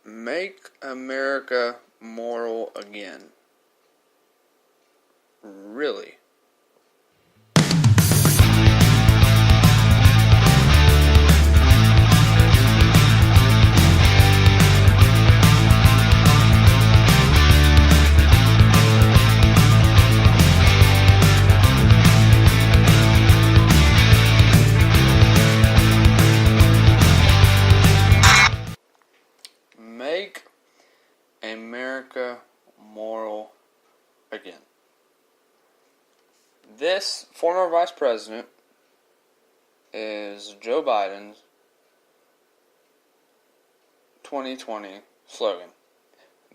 Make America moral again. Really? Make America moral again. This former vice president is Joe Biden's 2020 slogan.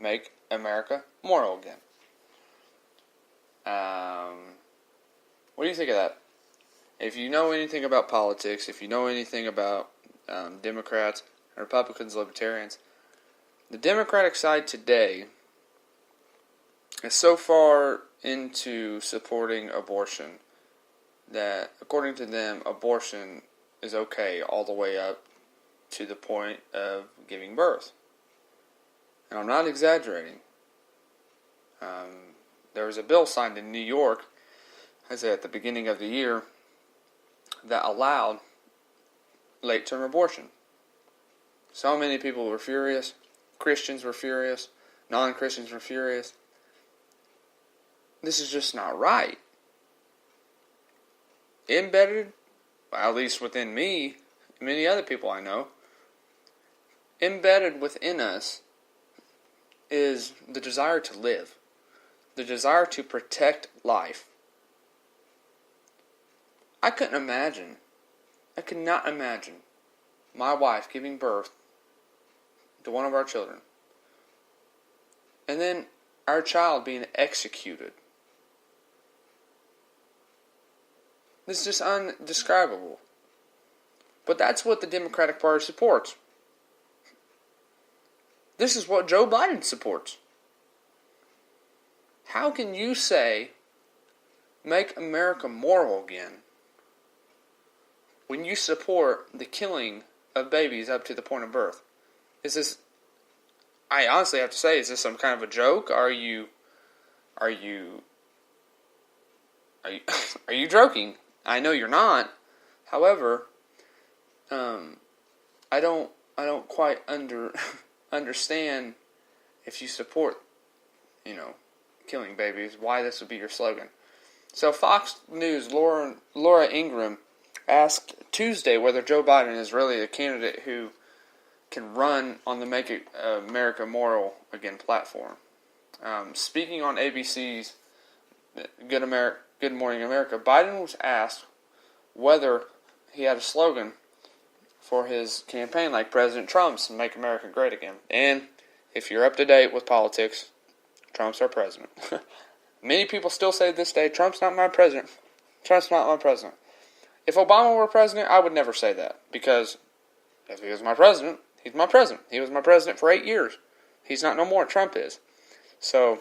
Make America moral again. What do you think of that? If you know anything about politics, if you know anything about Democrats, Republicans, Libertarians, the Democratic side today is so far into supporting abortion that, according to them, abortion is okay all the way up to the point of giving birth. And I'm not exaggerating. There was a bill signed in New York, I said at the beginning of the year, that allowed late-term abortion. So many people were furious. Christians were furious. Non-Christians were furious. This is just not right. Embedded, at least within me, and many other people I know, embedded within us is the desire to live. The desire to protect life. I could not imagine my wife giving birth to one of our children, and then our child being executed. This is just undescribable. But that's what the Democratic Party supports. This is what Joe Biden supports. How can you say, make America moral again, when you support the killing of babies up to the point of birth? Is this, I honestly have to say, is this some kind of a joke? Are you joking? I know you're not. However, I don't quite understand if you support, killing babies, why this would be your slogan. So Fox News' Laura Ingraham asked Tuesday whether Joe Biden is really a candidate who can run on the Make America Moral Again platform. Speaking on ABC's Good Morning America, Biden was asked whether he had a slogan for his campaign like President Trump's Make America Great Again. And if you're up to date with politics, Trump's our president. Many people still say this day, Trump's not my president. Trump's not my president. If Obama were president, I would never say that. Because if he was my president, he's my president. He was my president for 8 years. He's not no more. Trump is. So,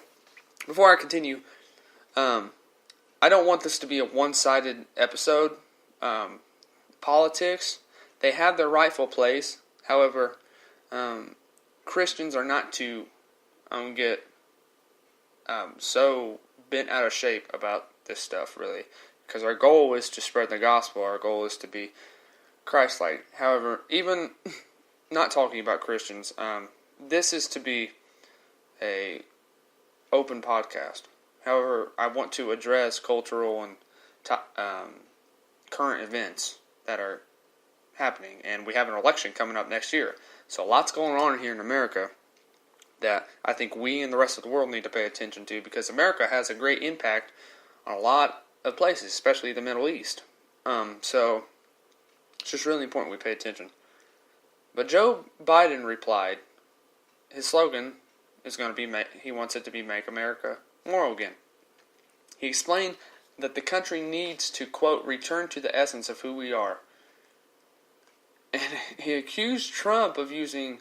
before I continue, I don't want this to be a one-sided episode. Politics, they have their rightful place. However, Christians are not to get so bent out of shape about this stuff, really. Because our goal is to spread the gospel. Our goal is to be Christ-like. However, even not talking about Christians, this is to be a open podcast. However, I want to address cultural and current events that are happening. And we have an election coming up next year. So lots going on here in America that I think we and the rest of the world need to pay attention to, because America has a great impact on a lot of places, especially the Middle East. So it's just really important we pay attention. But Joe Biden replied, his slogan is going to be, he wants it to be Make America Moral Again. He explained that the country needs to, quote, return to the essence of who we are. And he accused Trump of using,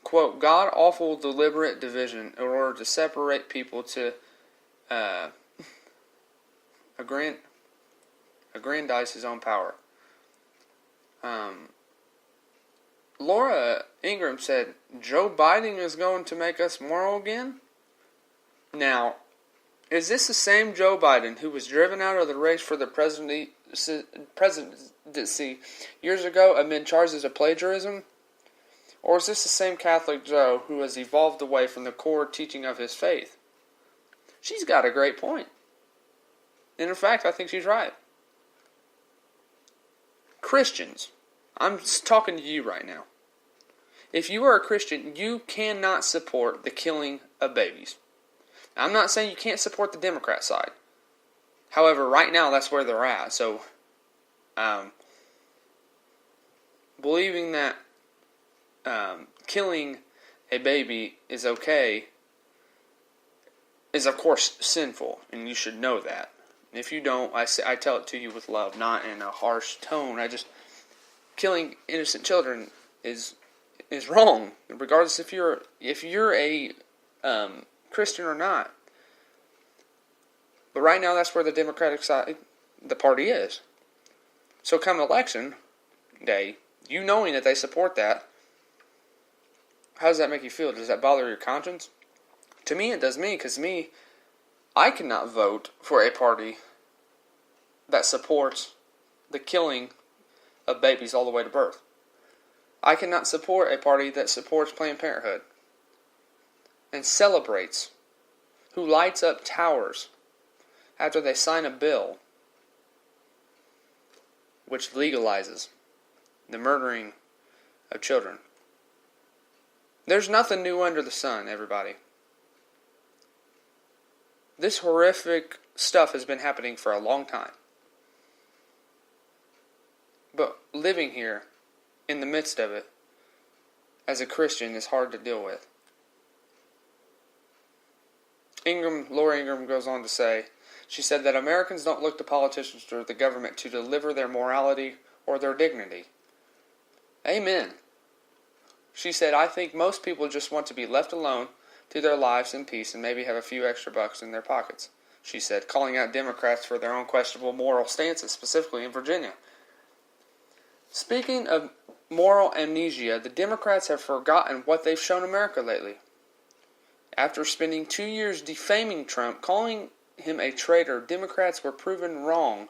quote, god-awful deliberate division in order to separate people to aggrandize his own power. Laura Ingraham said, Joe Biden is going to make us moral again? Now, is this the same Joe Biden who was driven out of the race for the presidency years ago amid charges of plagiarism? Or is this the same Catholic Joe who has evolved away from the core teaching of his faith? She's got a great point. And in fact, I think she's right. Christians, I'm talking to you right now. If you are a Christian, you cannot support the killing of babies. Now, I'm not saying you can't support the Democrat side. However, right now that's where they're at. So, believing that killing a baby is okay is, of course, sinful, and you should know that. And if you don't, I tell it to you with love, not in a harsh tone. Killing innocent children is wrong, regardless if you're a Christian or not. But right now, that's where the Democratic side, the party is. So come election day, you knowing that they support that, how does that make you feel? Does that bother your conscience? To me, it does me, because I cannot vote for a party that supports the killing of babies all the way to birth. I cannot support a party that supports Planned Parenthood and celebrates, who lights up towers after they sign a bill which legalizes the murdering of children. There's nothing new under the sun, everybody. This horrific stuff has been happening for a long time. But living here, in the midst of it, as a Christian, is hard to deal with. Laura Ingraham goes on to say, she said that Americans don't look to politicians or the government to deliver their morality or their dignity. Amen. She said, I think most people just want to be left alone to their lives in peace and maybe have a few extra bucks in their pockets, she said, calling out Democrats for their own questionable moral stances, specifically in Virginia. Speaking of moral amnesia, the Democrats have forgotten what they've shown America lately. After spending 2 years defaming Trump, calling him a traitor, Democrats were proven wrong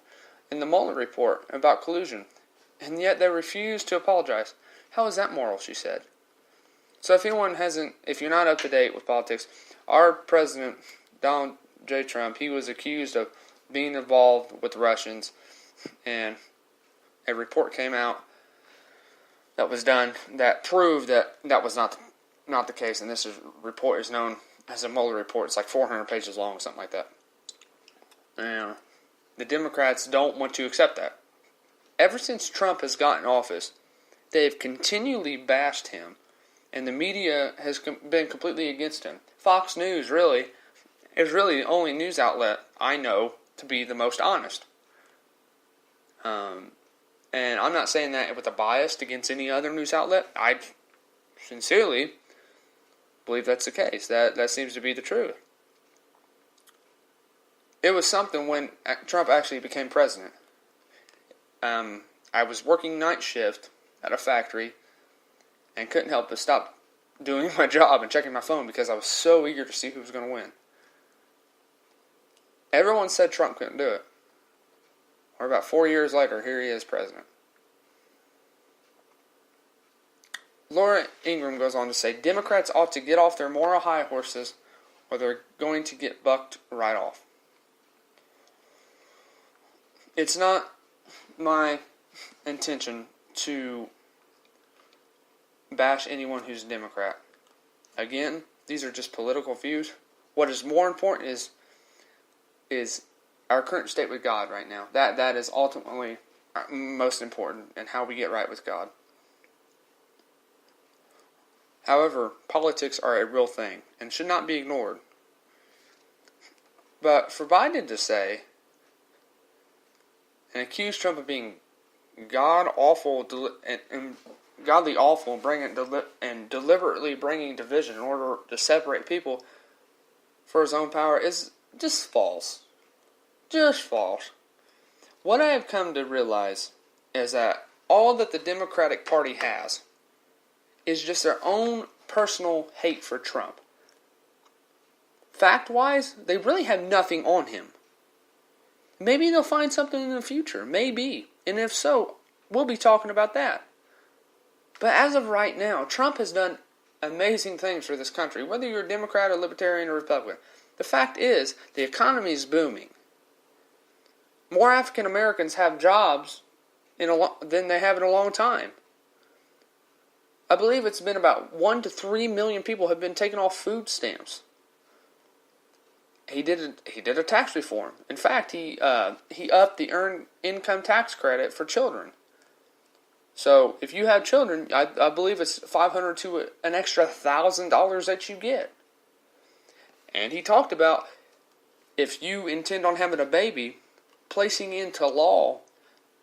in the Mueller report about collusion, and yet they refused to apologize. How is that moral, she said. So if you're not up to date with politics, our president, Donald J. Trump, he was accused of being involved with the Russians, and a report came out that was done that proved that was not the case, and report is known as a Mueller report. It's like 400 pages long, something like that. And the Democrats don't want to accept that. Ever since Trump has gotten office, they have continually bashed him, and the media has been completely against him. Fox News is really the only news outlet I know to be the most honest. And I'm not saying that with a bias against any other news outlet. I sincerely believe that's the case. That seems to be the truth. It was something when Trump actually became president. I was working night shift at a factory and couldn't help but stop doing my job and checking my phone because I was so eager to see who was going to win. Everyone said Trump couldn't do it. Or about 4 years later, here he is president. Laura Ingraham goes on to say, Democrats ought to get off their moral high horses or they're going to get bucked right off. It's not my intention to bash anyone who's a Democrat. Again, these are just political views. What is more important is our current state with God right now. That is ultimately most important and how we get right with God. However, politics are a real thing and should not be ignored. But for Biden to say and accuse Trump of being god-awful and godly awful and deliberately bringing division in order to separate people for his own power is just false. Just false. What I have come to realize is that all that the Democratic Party has is just their own personal hate for Trump. Fact-wise, they really have nothing on him. Maybe they'll find something in the future. Maybe. And if so, we'll be talking about that. But as of right now, Trump has done amazing things for this country, whether you're a Democrat or Libertarian or Republican. The fact is, the economy is booming. More African Americans have jobs than they have in a long time. I believe it's been about 1 to 3 million people have been taken off food stamps. He did a tax reform. In fact, he upped the earned income tax credit for children. So if you have children, I believe it's $500 to an extra $1,000 that you get. And he talked about, if you intend on having a baby, placing into law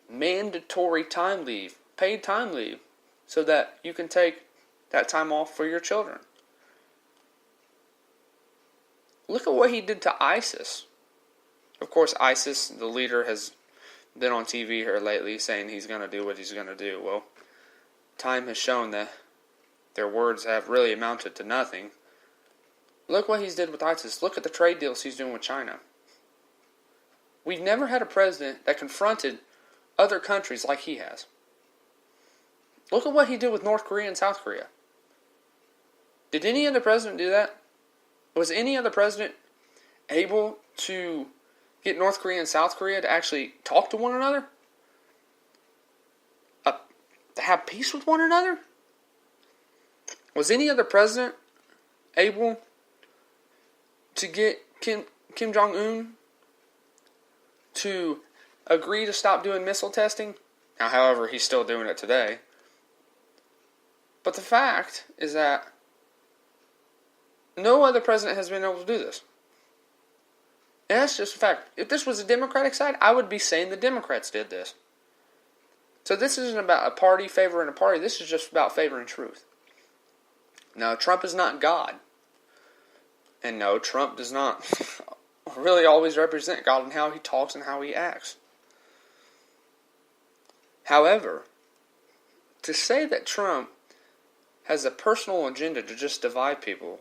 mandatory time leave, paid time leave, so that you can take that time off for your children. Look at what he did to ISIS. Of course, ISIS, the leader, has been on TV here lately saying he's going to do what he's going to do. Well, time has shown that their words have really amounted to nothing. Look what he's did with ISIS. Look at the trade deals he's doing with China. We've never had a president that confronted other countries like he has. Look at what he did with North Korea and South Korea. Did any other president do that? Was any other president able to get North Korea and South Korea to actually talk to one another? To have peace with one another? Was any other president able to get Kim Jong-un to agree to stop doing missile testing? Now, however, he's still doing it today. But the fact is that no other president has been able to do this. And that's just a fact. If this was the Democratic side, I would be saying the Democrats did this. So this isn't about a party favoring a party. This is just about favoring truth. Now, Trump is not God. And no, Trump does not really always represent God in how he talks and how he acts. However, to say that Trump has a personal agenda to just divide people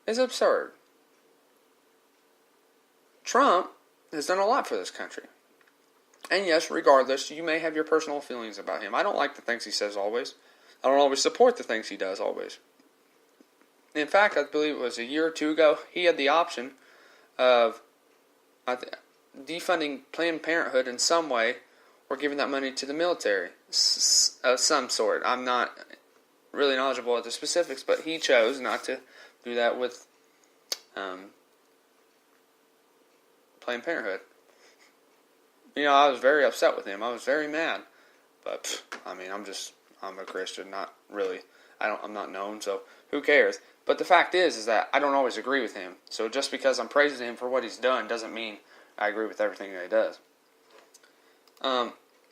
is absurd. Trump has done a lot for this country. And yes, regardless, you may have your personal feelings about him. I don't like the things he says always. I don't always support the things he does always. In fact, I believe it was a year or two ago, he had the option of defunding Planned Parenthood in some way or giving that money to the military of some sort. I'm not really knowledgeable at the specifics, but he chose not to do that with Planned Parenthood. You know, I was very upset with him. I was very mad. But, I mean, I'm a Christian, not really. I'm not known, so who cares? But the fact is that I don't always agree with him. So just because I'm praising him for what he's done doesn't mean I agree with everything that he does.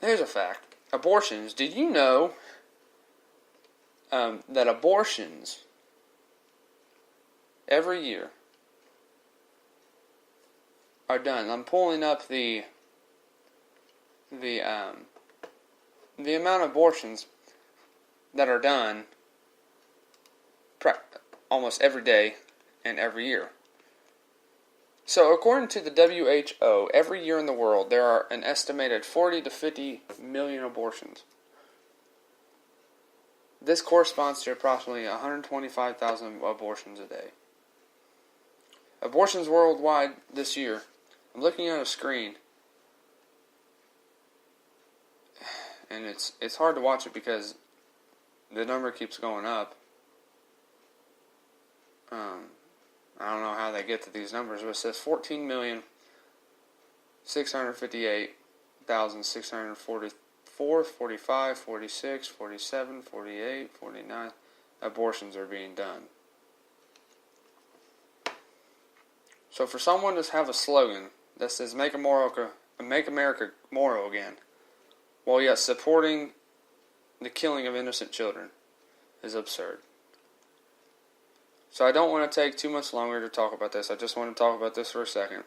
Here's a fact. Abortions. Did you know that abortions every year are done? I'm pulling up the amount of abortions that are done almost every day and every year. So according to the WHO, every year in the world there are an estimated 40 to 50 million abortions. This corresponds to approximately 125,000 abortions a day. Abortions worldwide this year, I'm looking at a screen, and it's hard to watch it because the number keeps going up. I don't know how they get to these numbers, but it says 14,658,644, 45, 46, 47, 48, 49 abortions are being done. So for someone to have a slogan that says Make America Moral Again, while yet supporting the killing of innocent children, is absurd. So I don't want to take too much longer to talk about this. I just want to talk about this for a second.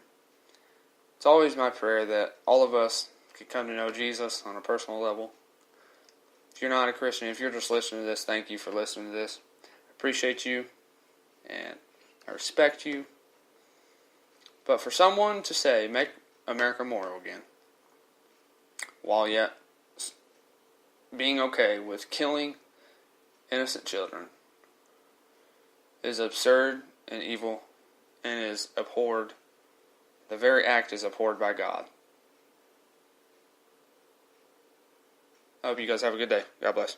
It's always my prayer that all of us could come to know Jesus on a personal level. If you're not a Christian, if you're just listening to this, thank you for listening to this. I appreciate you, and I respect you. But for someone to say, make America moral again, while yet being okay with killing innocent children, is absurd and evil and is abhorred. The very act is abhorred by God. I hope you guys have a good day. God bless.